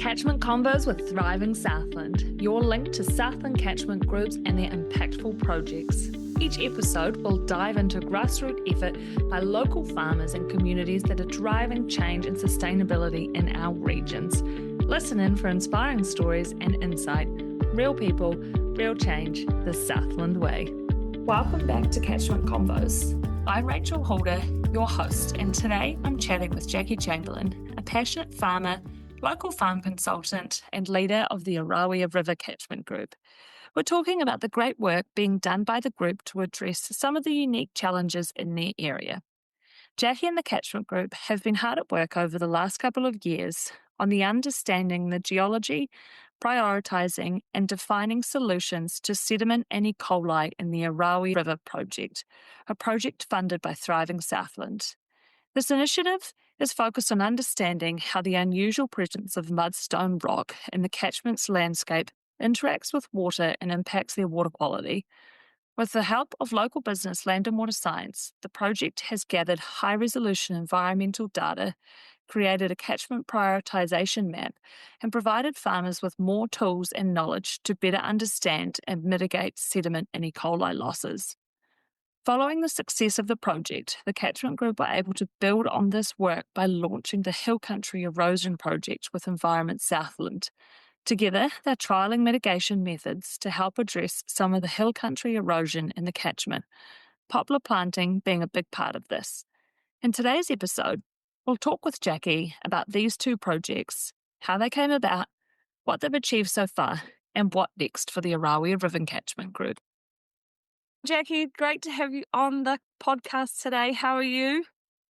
Catchment Combos with Thriving Southland, your link to Southland catchment groups and their impactful projects. Each episode will dive into grassroots effort by local farmers and communities that are driving change and sustainability in our regions. Listen in for inspiring stories and insight. Real people, real change, the Southland way. Welcome back to Catchment Combos. I'm Rachel Holder, your host, and today I'm chatting with Jacqui Chamberlain, a passionate farmer, local farm consultant, and leader of the Orauea River Catchment Group. We're talking about the great work being done by the group to address some of the unique challenges in their area. Jacqui and the Catchment Group have been hard at work over the last couple of years on the understanding the geology, prioritising and defining solutions to sediment and E. coli in the Orauea River project, a project funded by Thriving Southland. This initiative is focused on understanding how the unusual presence of mudstone rock in the catchment's landscape interacts with water and impacts their water quality. With the help of local business Land and Water Science, the project has gathered high-resolution environmental data, created a catchment prioritisation map, and provided farmers with more tools and knowledge to better understand and mitigate sediment and E. coli losses. Following the success of the project, the Catchment Group were able to build on this work by launching the Hill Country Erosion Project with Environment Southland. Together, they're trialling mitigation methods to help address some of the hill country erosion in the catchment, poplar planting being a big part of this. In today's episode, we'll talk with Jacqui about these two projects, how they came about, what they've achieved so far, and what next for the Orauea River Catchment Group. Jacqui, great to have you on the podcast today. How are you?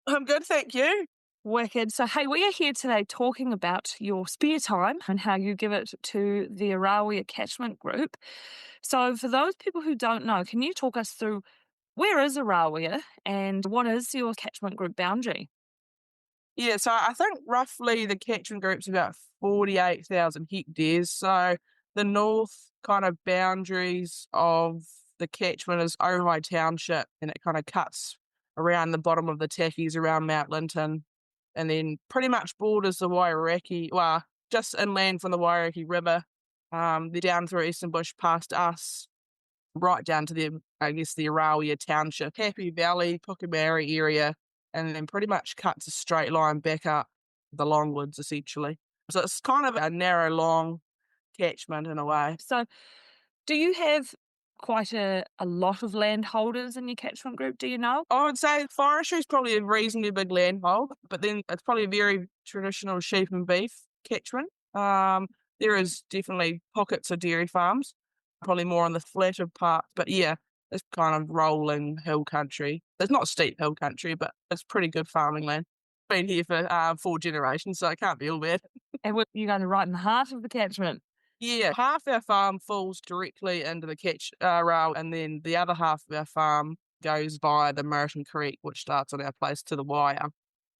I'm good, thank you. Wicked. So, hey, we are here today talking about your spare time and how you give it to the Orauea Catchment Group. So, for those people who don't know, can you talk us through where is Orauea and what is your catchment group boundary? Yeah, so I think roughly the catchment group's about 48,000 hectares. So the north kind of boundaries of the catchment is Orauea Township, and it kind of cuts around the bottom of the Tackies around Mount Linton, and then pretty much borders the Wairaraki, well, just inland from the Wairaraki River. They're down through Eastern Bush past us, right down to the Orauea Township, Happy Valley, Pukemerri area, and then pretty much cuts a straight line back up the Longwoods, essentially. So it's kind of a narrow, long catchment in a way. So, do you have quite a lot of landholders in your catchment group, do you know? I would say forestry is probably a reasonably big landhold, but then it's probably a very traditional sheep and beef catchment. There is definitely pockets of dairy farms, probably more on the flatter part, but yeah, it's kind of rolling hill country. It's not steep hill country, but it's pretty good farming land. Been here for 4 generations, so it can't be all bad. And you guys are right in the heart of the catchment. Yeah, half our farm falls directly into the catch rail, and then the other half of our farm goes via the Meriton Creek, which starts on our place to the Wire.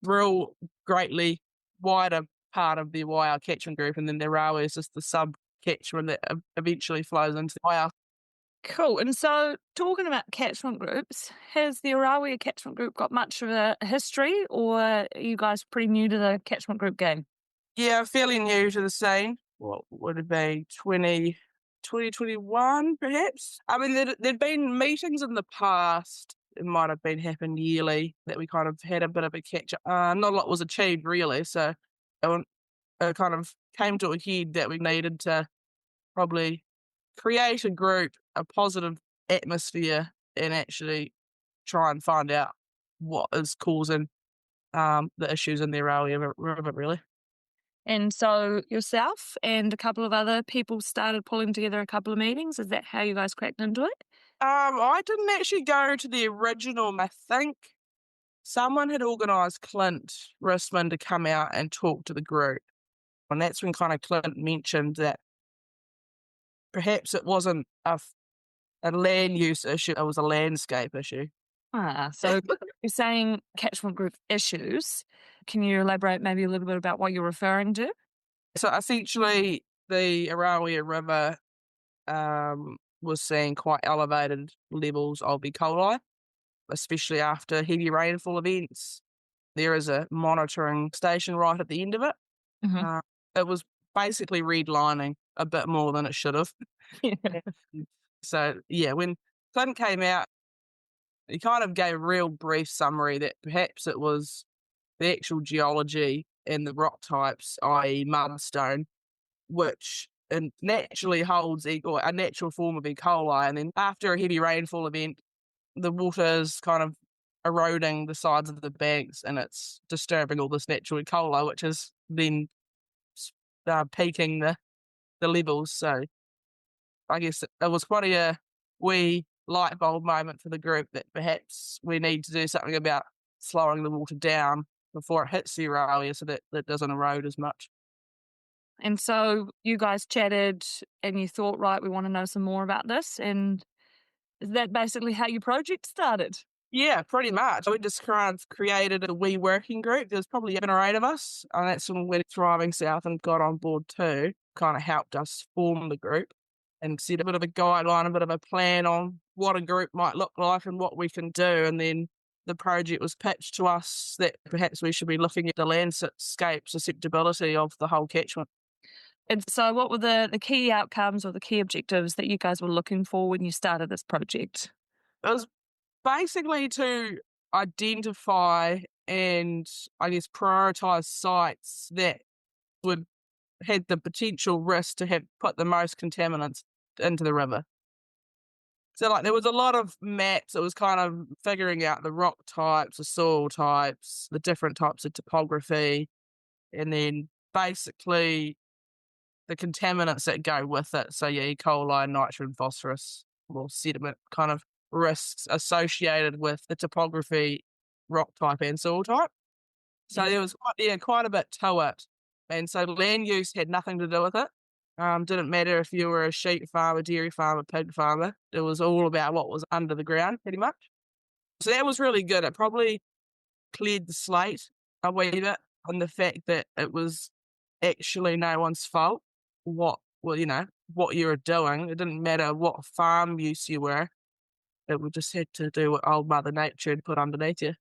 Real greatly wider part of the Wire catchment group, and then the Orauea is just the sub-catchment that eventually flows into the Wire. Cool. And so, talking about catchment groups, has the Orauea Catchment Group got much of a history, or are you guys pretty new to the catchment group game? Yeah, fairly new to the scene. What would it be, 2021 perhaps? I mean, there'd been meetings in the past, it might have been happened yearly, that we kind of had a bit of a catch-up. Not a lot was achieved really, so it kind of came to a head that we needed to probably create a group, a positive atmosphere, and actually try and find out what is causing the issues in the Orauea River, really. And so yourself and a couple of other people started pulling together a couple of meetings. Is that how you guys cracked into it? I didn't actually go to the original. I think someone had organised Clint Rissman to come out and talk to the group. And that's when kind of Clint mentioned that perhaps it wasn't a land use issue, it was a landscape issue. So you're saying catchment group issues. Can you elaborate maybe a little bit about what you're referring to? So essentially, the Orauea River was seeing quite elevated levels of E. coli, especially after heavy rainfall events. There is a monitoring station right at the end of it. Mm-hmm. It was basically redlining a bit more than it should have. Yeah. So, yeah, when Clint came out, he kind of gave a real brief summary that perhaps it was the actual geology and the rock types, i.e. mudstone, which naturally holds or a natural form of E. coli. And then after a heavy rainfall event, the water is kind of eroding the sides of the banks and it's disturbing all this natural E. coli, which is then peaking the levels. So I guess it was quite a wee light bulb moment for the group that perhaps we need to do something about slowing the water down before it hits the Orauea so that it doesn't erode as much. And so you guys chatted and you thought, right, we want to know some more about this. And is that basically how your project started? Yeah, pretty much. We just kind of created a wee working group. There's probably 7 or 8 of us, and that's when Thriving Southland got on board too, kind of helped us form the group and set a bit of a guideline, a bit of a plan on what a group might look like and what we can do. And then the project was pitched to us that perhaps we should be looking at the landscape susceptibility of the whole catchment. And so what were the key outcomes or the key objectives that you guys were looking for when you started this project? It was basically to identify and, I guess, prioritise sites that would had the potential risk to have put the most contaminants into the river. So, like, there was a lot of maps. It was kind of figuring out the rock types, the soil types, the different types of topography, and then basically the contaminants that go with it. So, yeah, E. coli, nitrogen, phosphorus, or sediment kind of risks associated with the topography, rock type, and soil type. So there was quite a bit to it. And so land use had nothing to do with it. Didn't matter if you were a sheep farmer, dairy farmer, pig farmer. It was all about what was under the ground, pretty much. So that was really good. It probably cleared the slate a wee bit on the fact that it was actually no one's fault what you were doing. It didn't matter what farm use you were. It would just had to do what old Mother Nature had put underneath you.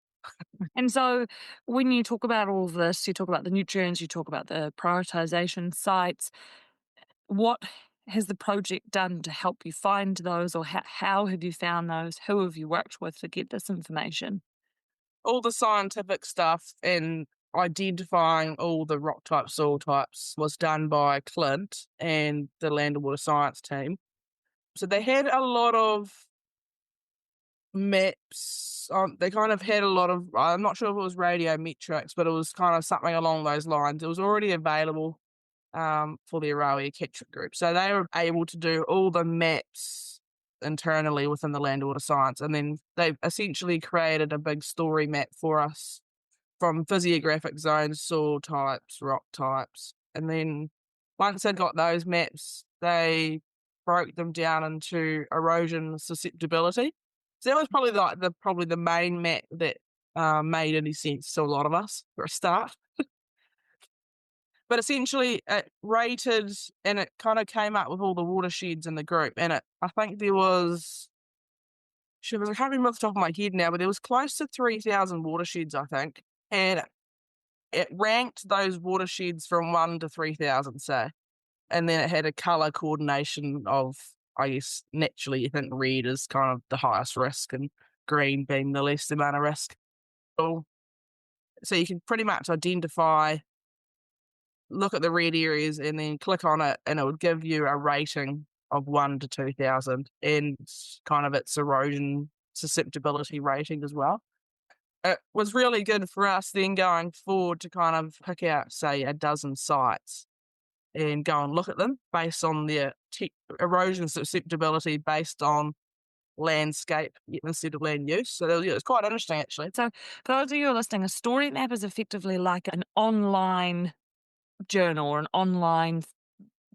And so when you talk about all of this, you talk about the nutrients, you talk about the prioritization sites. What has the project done to help you find those, or how have you found those? Who have you worked with to get this information? All the scientific stuff and identifying all the rock types, soil types was done by Clint and the Land and Water Science team. So they had a lot of maps. They kind of had a lot of, I'm not sure if it was radiometrics, but it was kind of something along those lines. It was already available for the Orauea Catchment Group. So they were able to do all the maps internally within the Land and Water Science. And then they essentially created a big story map for us from physiographic zones, soil types, rock types. And then once they got those maps, they broke them down into erosion susceptibility. So that was probably the main map that made any sense to a lot of us for a start. But essentially, it rated and it kind of came up with all the watersheds in the group. And I think there was, I can't remember off the top of my head now, but there was close to 3,000 watersheds, I think. And it ranked those watersheds from 1 to 3,000, say. And then it had a colour coordination of, I guess, naturally, you think red is kind of the highest risk and green being the least amount of risk. So you can pretty much identify, look at the red areas and then click on it and it would give you a rating of 1 to 2,000 and kind of its erosion susceptibility rating as well. It was really good for us then going forward to kind of pick out, say, a dozen sites and go and look at them based on their erosion susceptibility based on landscape instead of land use. So it was quite interesting, actually. So for those of you who are listening, a story map is effectively like an online journal or an online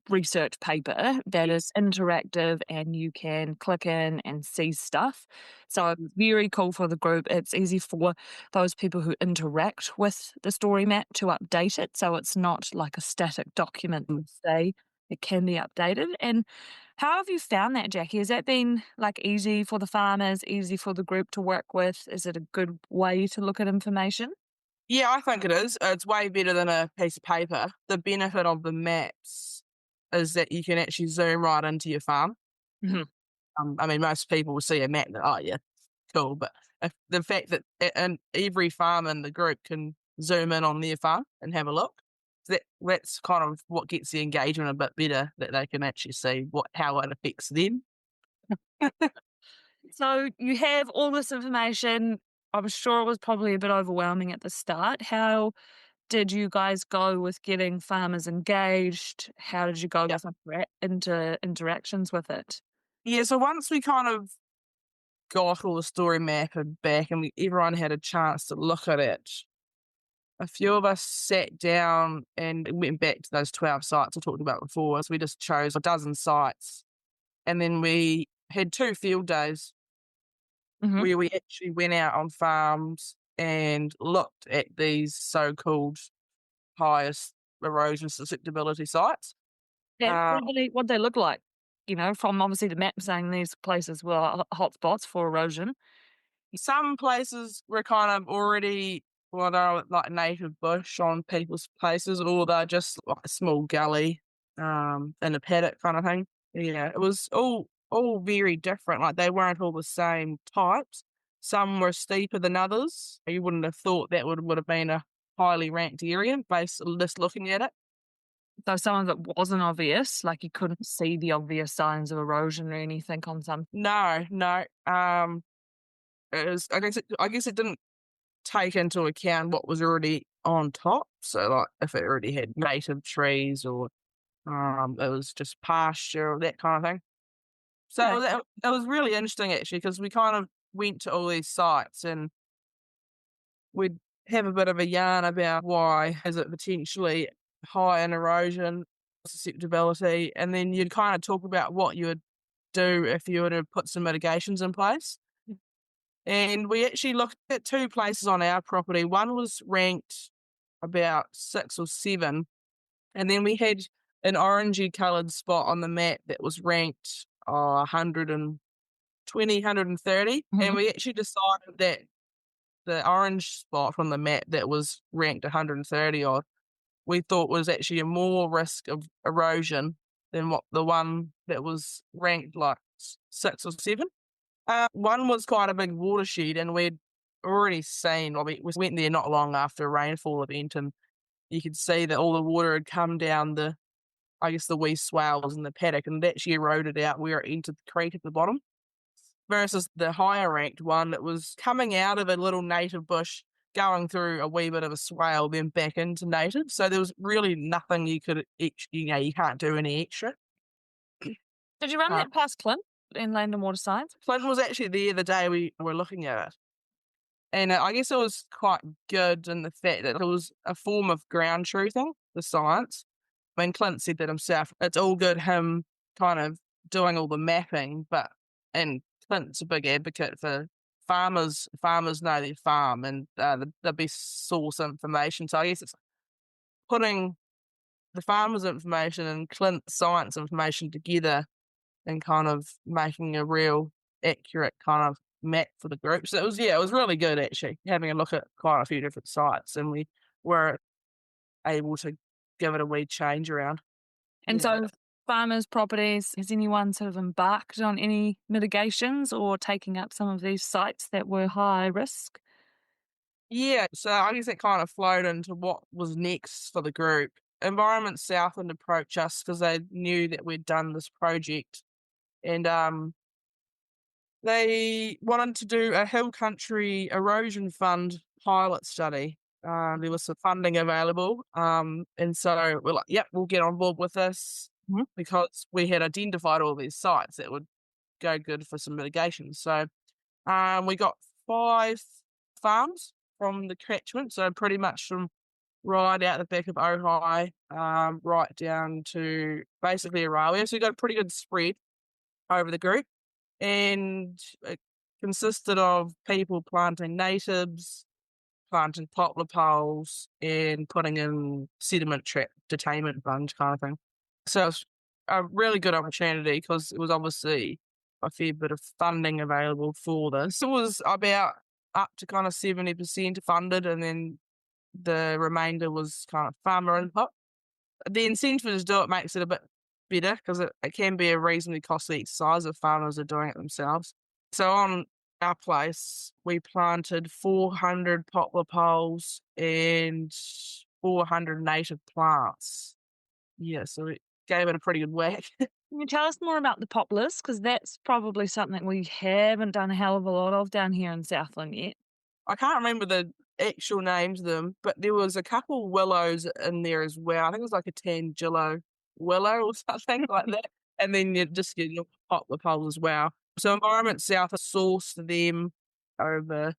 research paper that is interactive and you can click in and see stuff. So it's very cool for the group. It's easy for those people who interact with the story map to update it. So it's not like a static document that stay. It can be updated. And how have you found that, Jacqui? Has that been like easy for the farmers, easy for the group to work with? Is it a good way to look at information? Yeah, I think it is. It's way better than a piece of paper. The benefit of the maps is that you can actually zoom right into your farm. Mhm. I mean, most people will see a map and, oh, yeah, cool. But if the fact that and every farm in the group can zoom in on their farm and have a look, that's kind of what gets the engagement a bit better, that they can actually see how it affects them. So you have all this information. I'm sure it was probably a bit overwhelming at the start. How did you guys go with getting farmers engaged? How did you go Yeah. with interactions with it? Yeah, so once we kind of got all the story mapped back and everyone had a chance to look at it, a few of us sat down and went back to those 12 sites I talked about before. So we just chose a dozen sites, and then we had 2 field days Hmm. where we actually went out on farms and looked at these so-called highest erosion susceptibility sites. And Uh, what they look like? You know, from obviously the map saying these places were hotspots for erosion. some places were kind of already, well, they're like native bush on people's places, or they're just like a small gully in a paddock kind of thing. Yeah, it was all very different. Like, they weren't all the same types. Some were steeper than others. You wouldn't have thought that would have been a highly ranked area based on just looking at it. So some of it wasn't obvious, like you couldn't see the obvious signs of erosion or anything on some. No, no. It was, I guess it didn't take into account what was already on top. So, like, if it already had native trees, or it was just pasture or that kind of thing. Okay. So that was really interesting, actually, because we kind of went to all these sites and we'd have a bit of a yarn about why is it potentially high in erosion susceptibility, and then you'd kind of talk about what you would do if you were to put some mitigations in place. And we actually looked at 2 places on our property. One was ranked about 6 or 7, and then we had an orangey coloured spot on the map that was ranked 120, 130, and Mhm. we actually decided that the orange spot from the map that was ranked 130 odd, we thought was actually a more risk of erosion than what the one that was ranked like 6 or 7. One was quite a big watershed, and we'd already seen, well, we went there not long after a rainfall event, and you could see that all the water had come down I guess, the wee swales in the paddock, and it actually eroded out where it entered the creek at the bottom. Versus the higher ranked one that was coming out of a little native bush, going through a wee bit of a swale, then back into native. So there was really nothing you could, you can't do any extra. Did you run Uh, that past Clint in Land and Water Science? Clinton was actually there the day we were looking at it. And I guess it was quite good in the fact that it was a form of ground truthing, the science. I mean, Clint said that himself. It's all good him kind of doing all the mapping, and Clint's a big advocate for farmers. Farmers know their farm and the best source information. So I guess it's putting the farmer's information and Clint's science information together and kind of making a real accurate kind of map for the group. So it was really good, actually, having a look at quite a few different sites, and we were able to give it a wee change around. And Yeah. so farmers' properties, has anyone sort of embarked on any mitigations or taking up some of these sites that were high risk? Yeah, so I guess it kind of flowed into what was next for the group. Environment Southland approached us because they knew that we'd done this project, and they wanted to do a hill country erosion fund pilot study. There was some funding available, and so we're like, "Yep, we'll get on board with this," Mhm. because we had identified all these sites that would go good for some mitigation. So, we got 5 farms from the catchment, so pretty much from right out the back of Ojai, right down to basically Orauea. So we got a pretty good spread over the group, and it consisted of people planting natives, planting poplar poles, and putting in sediment trap detainment bunch kind of thing. So it's a really good opportunity because it was obviously a fair bit of funding available for this. It was about up to kind of 70% funded, and then the remainder was kind of farmer input. The incentive to do it makes it a bit better because it can be a reasonably costly exercise if farmers are doing it themselves. So on our place, we planted 400 poplar poles and 400 native plants. Yeah, so it gave it a pretty good whack. Can you tell us more about the poplars? Because that's probably something we haven't done a hell of a lot of down here in Southland yet. I can't remember the actual names of them, but there was a couple willows in there as well. I think it was like a tangelo willow or something like that. And then you just get your poplar pole as well. So Environment South has sourced them over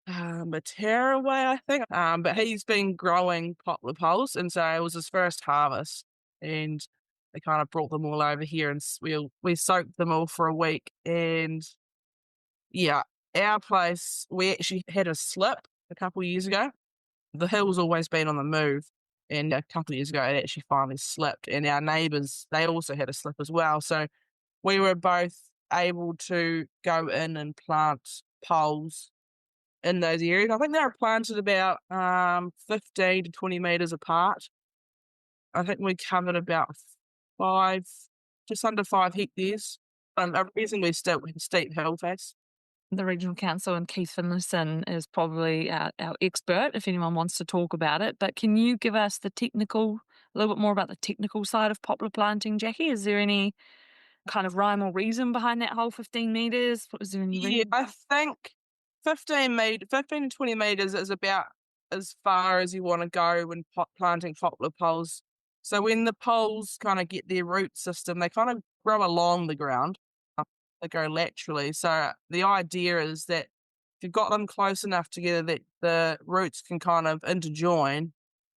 Matera way, I think. But he's been growing poplar poles, and so it was his first harvest. And they kind of brought them all over here, and we soaked them all for a week. And yeah, our place, we actually had a slip a couple of years ago. The hill's always been on the move, and a couple of years ago it actually finally slipped. And our neighbours, they also had a slip as well. So we were both able to go in and plant poles in those areas. I think they were planted about 15 to 20 metres apart. I think we covered about just under 5 hectares. A reasonably steep hill face. The Regional Council and Keith Finlayson is probably our expert if anyone wants to talk about it. But can you give us a little bit more about the technical side of poplar planting, Jacqui? Is there any kind of rhyme or reason behind that whole 15 metres? Was there any Yeah, reason? I think 15 to 20 metres is about as far as you want to go when planting poplar poles. So when the poles kind of get their root system, they kind of grow along the ground. They go laterally. So the idea is that if you've got them close enough together that the roots can kind of interjoin,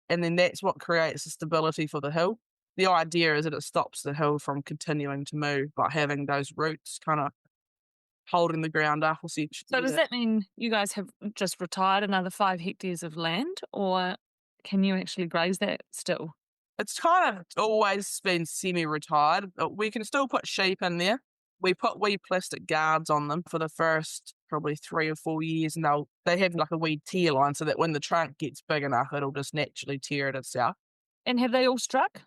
and then that's what creates the stability for the hill. The idea is that it stops the hill from continuing to move by having those roots kind of holding the ground up, essentially. So does that mean you guys have just retired another 5 hectares of land, or can you actually graze that still? It's kind of always been semi-retired, but we can still put sheep in there. We put wee plastic guards on them for the first probably 3 or 4 years, and they have like a wee tear line so that when the trunk gets big enough, it'll just naturally tear it itself. And have they all struck?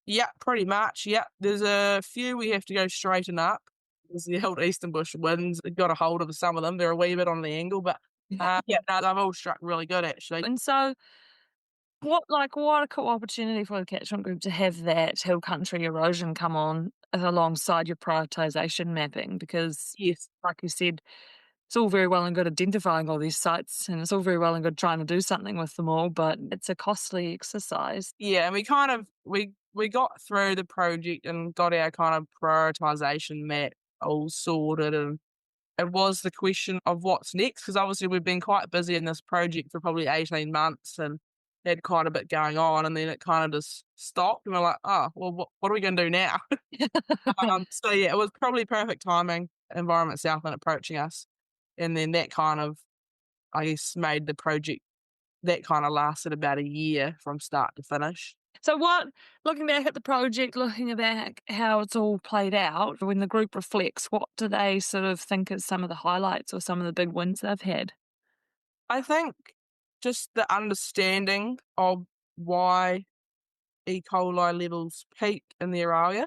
Yeah, pretty much. Yeah, there's a few we have to go straighten up. There's the old eastern bush winds. It got a hold of some of them. They're a wee bit on the angle, but yeah, no, they've all struck really good actually. And so what a cool opportunity for the catchment group to have that hill country erosion come on alongside your prioritisation mapping, because Yes. like you said, it's all very well and good identifying all these sites, and it's all very well and good trying to do something with them all, but it's a costly exercise. Yeah, and we kind of we got through the project and got our kind of prioritisation map all sorted, and it was the question of what's next, because obviously we've been quite busy in this project for probably 18 months and had quite a bit going on, and then it kind of just stopped, and we're like, oh, well, what are we going to do now? So yeah, it was probably perfect timing, Environment Southland approaching us, and then that kind of, I guess, made the project, that kind of lasted about a year from start to finish. So looking back at the project, looking back how it's all played out, when the group reflects, what do they sort of think is some of the highlights or some of the big wins they've had? I think just the understanding of why E. coli levels peak in the Orauea.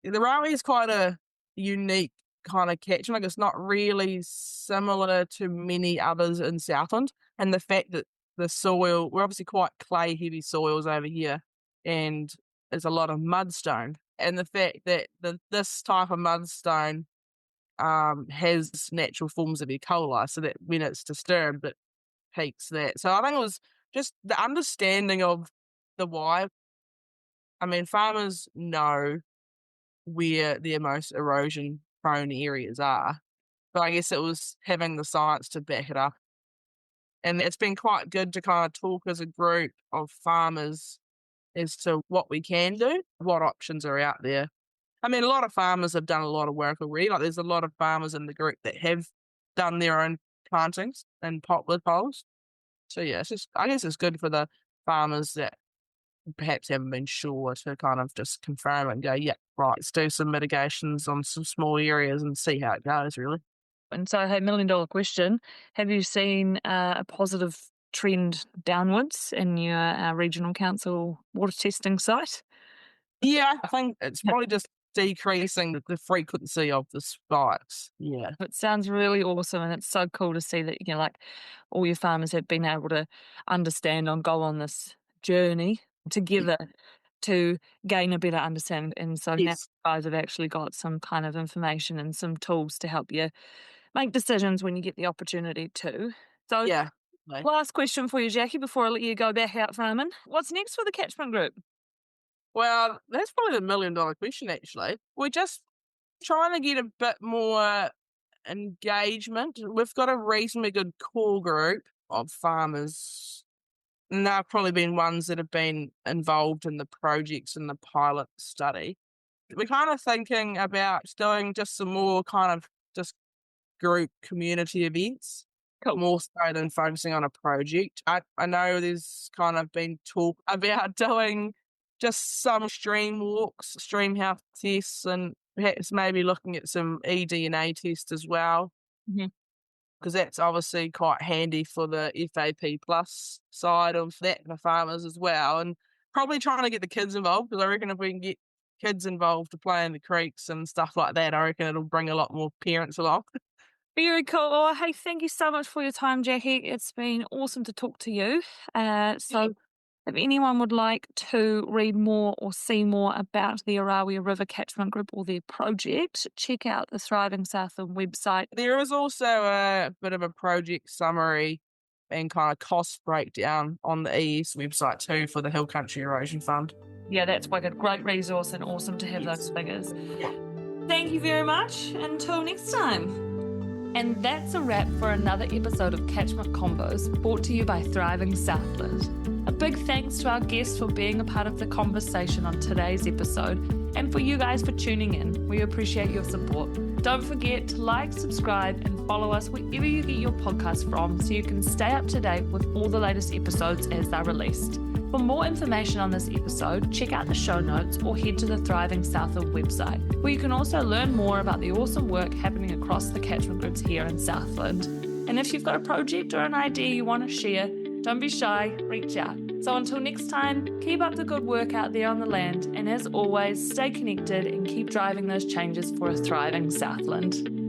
The Orauea is quite a unique kind of catchment. Like, it's not really similar to many others in Southland. And the fact that the soil, we're obviously quite clay heavy soils over here, and there's a lot of mudstone. And the fact that this type of mudstone has natural forms of E. coli, so that when it's disturbed, it peaks that. So I think it was just the understanding of the why. I mean, farmers know where their most erosion prone areas are, but I guess it was having the science to back it up. And it's been quite good to kind of talk as a group of farmers as to what we can do, what options are out there. I mean, a lot of farmers have done a lot of work already. Like, there's a lot of farmers in the group that have done their own plantings and poplar poles. So yeah, I guess it's good for the farmers that perhaps haven't been sure to kind of just confirm and go, yeah, right, let's do some mitigations on some small areas and see how it goes, really. And so, hey, $1 million question. Have you seen a positive trend downwards in your regional council water testing site? Yeah, I think it's probably just decreasing the frequency of the spikes. Yeah. It sounds really awesome, and it's so cool to see that, like, all your farmers have been able to understand and go on this journey together to gain a better understanding. And so now you Yes. guys have actually got some kind of information and some tools to help you make decisions when you get the opportunity to. So, Yeah. Like, last question for you, Jacqui, before I let you go back out farming. What's next for the catchment group? well, that's probably the $1 million question, actually. We're just trying to get a bit more engagement. We've got a reasonably good core group of farmers, and they've probably been ones that have been involved in the projects and the pilot study. We're kind of thinking about doing just some more kind of just group community events, Cool. more so than focusing on a project. I know there's kind of been talk about doing just some stream walks, stream health tests, and perhaps maybe looking at some eDNA tests as well, Mhm. because that's obviously quite handy for the FAP plus side of that for farmers as well. And probably trying to get the kids involved, because I reckon if we can get kids involved to play in the creeks and stuff like that, I reckon it'll bring a lot more parents along. Very cool. Oh, hey, thank you so much for your time, Jacqui. It's been awesome to talk to you. So, if anyone would like to read more or see more about the Orauea River Catchment Group or their project, check out the Thriving Southland website. There is also a bit of a project summary and kind of cost breakdown on the ES website too for the Hill Country Erosion Fund. Yeah, that's like a great resource and awesome to have those figures. Thank you very much. Until next time. And that's a wrap for another episode of Catchment Combos, brought to you by Thriving Southland. A big thanks to our guests for being a part of the conversation on today's episode, and for you guys for tuning in. We appreciate your support. Don't forget to like, subscribe, and follow us wherever you get your podcast from so you can stay up to date with all the latest episodes as they're released. For more information on this episode, check out the show notes or head to the Thriving Southland website, where you can also learn more about the awesome work happening across the catchment groups here in Southland. And if you've got a project or an idea you want to share, don't be shy, reach out. So until next time, keep up the good work out there on the land, and as always, stay connected and keep driving those changes for a thriving Southland.